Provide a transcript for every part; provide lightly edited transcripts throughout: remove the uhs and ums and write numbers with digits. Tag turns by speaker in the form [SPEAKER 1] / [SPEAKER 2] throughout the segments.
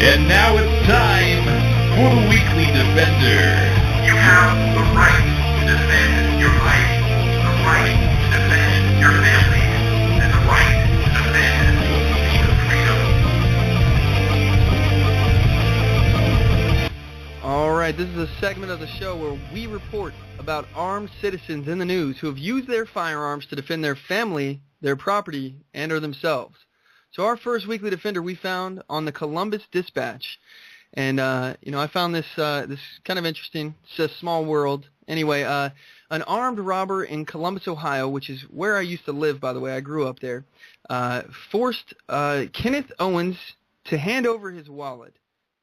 [SPEAKER 1] And now it's time for the Weekly Defender. You have the right to defend your life, the right to defend your family, and the right to defend your freedom.
[SPEAKER 2] All right, this is a segment of the show where we report about armed citizens in the news who have used their firearms to defend their family, their property, and or themselves. So our first Weekly Defender we found on the Columbus Dispatch. And, I found this kind of interesting. It's a small world. Anyway, an armed robber in Columbus, Ohio, which is where I used to live, by the way. I grew up there, forced Kenneth Owens to hand over his wallet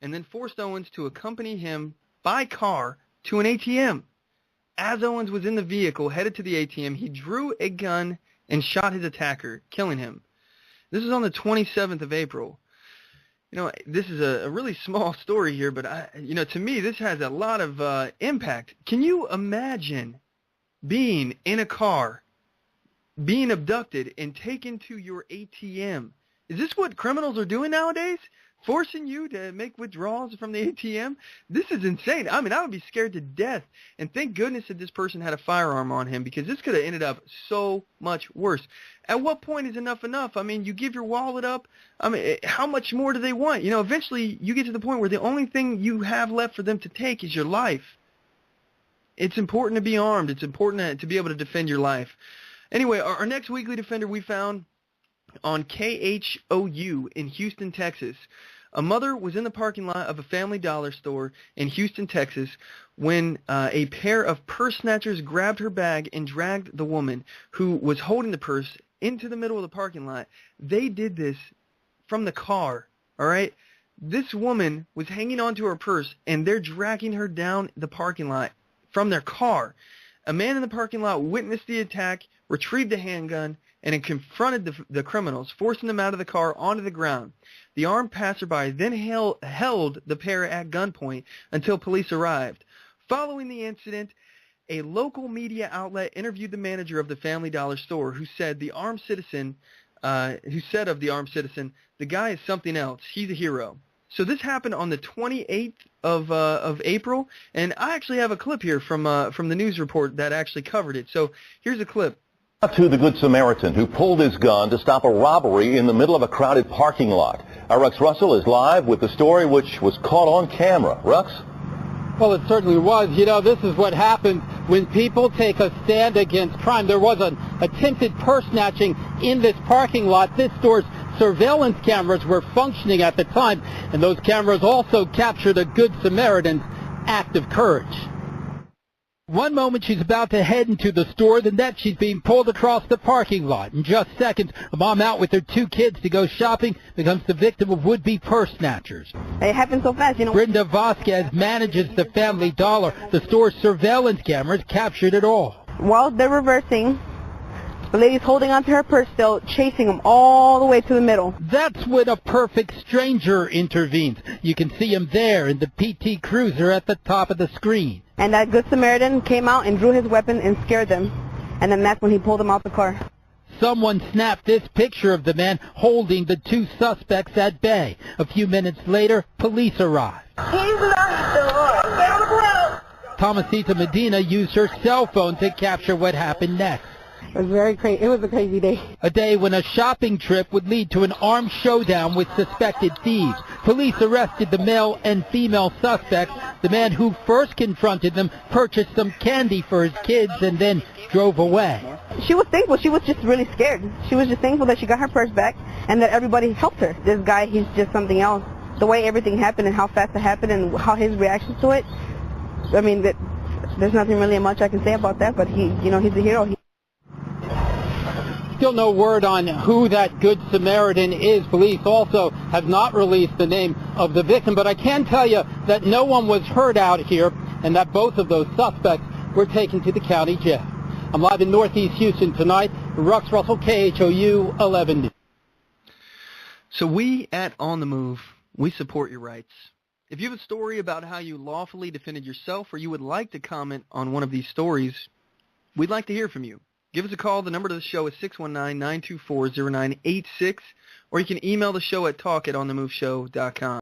[SPEAKER 2] and then forced Owens to accompany him by car to an ATM. As Owens was in the vehicle headed to the ATM, he drew a gun and shot his attacker, killing him. This is on the 27th of April. This is a really small story here, but to me, this has a lot of impact. Can you imagine being in a car, being abducted, and taken to your ATM? Is this what criminals are doing nowadays? Forcing you to make withdrawals from the ATM? This is insane. I mean, I would be scared to death. And thank goodness that this person had a firearm on him, because this could have ended up so much worse. At what point is enough enough? I mean, you give your wallet up. I mean, how much more do they want? Eventually you get to the point where the only thing you have left for them to take is your life. It's important to be armed. It's important to be able to defend your life. Anyway, our next Weekly Defender we found on KHOU in Houston, Texas. A mother was in the parking lot of a Family Dollar store in Houston, Texas, when a pair of purse snatchers grabbed her bag and dragged the woman who was holding the purse into the middle of the parking lot. They did this from the car, all right? This woman was hanging onto her purse, and they're dragging her down the parking lot from their car. A man in the parking lot witnessed the attack, retrieved the handgun, and it confronted the criminals, forcing them out of the car onto the ground. The armed passerby then held the pair at gunpoint until police arrived. Following the incident, a local media outlet interviewed the manager of the Family Dollar store, who said of the armed citizen, the guy is something else. He's a hero. So this happened on the 28th of April, and I actually have a clip here from the news report that actually covered it. So here's a clip.
[SPEAKER 3] To the Good Samaritan who pulled his gun to stop a robbery in the middle of a crowded parking lot. Our Rex Russell is live with the story which was caught on camera. Rex?
[SPEAKER 4] Well, it certainly was. This is what happens when people take a stand against crime. There was an attempted purse snatching in this parking lot. This store's surveillance cameras were functioning at the time, and those cameras also captured a Good Samaritan's act of courage. One moment she's about to head into the store, the next she's being pulled across the parking lot. In just seconds, a mom out with her two kids to go shopping becomes the victim of would-be purse snatchers.
[SPEAKER 5] It happened so fast,
[SPEAKER 4] Brenda Vasquez manages the Family Dollar. The store's surveillance cameras captured it all.
[SPEAKER 5] While they're reversing, the lady's holding onto her purse still, chasing them all the way to the middle.
[SPEAKER 4] That's when a perfect stranger intervenes. You can see him there in the PT Cruiser at the top of the screen.
[SPEAKER 5] And that Good Samaritan came out and drew his weapon and scared them. And then that's when he pulled them out the car.
[SPEAKER 4] Someone snapped this picture of the man holding the two suspects at bay. A few minutes later, police arrived.
[SPEAKER 5] He's not the Lord. Get on the ground.
[SPEAKER 4] Tomasita Medina used her cell phone to capture what happened next.
[SPEAKER 5] It was very crazy. It was a crazy day.
[SPEAKER 4] A day when a shopping trip would lead to an armed showdown with suspected thieves. Police arrested the male and female suspects. The man who first confronted them purchased some candy for his kids and then drove away.
[SPEAKER 5] She was thankful. She was just really scared. She was just thankful that she got her purse back and that everybody helped her. This guy, he's just something else. The way everything happened and how fast it happened and how his reaction to it, I mean, there's nothing really much I can say about that, but he's a hero.
[SPEAKER 4] Still no word on who that Good Samaritan is. Police also have not released the name of the victim, but I can tell you that no one was hurt out here and that both of those suspects were taken to the county jail. I'm live in Northeast Houston tonight. Rex Russell, KHOU 11.
[SPEAKER 2] So we at On The Move, we support your rights. If you have a story about how you lawfully defended yourself or you would like to comment on one of these stories, we'd like to hear from you. Give us a call. The number to the show is 619-924-0986, or you can email the show at talk@onthemoveshow.com.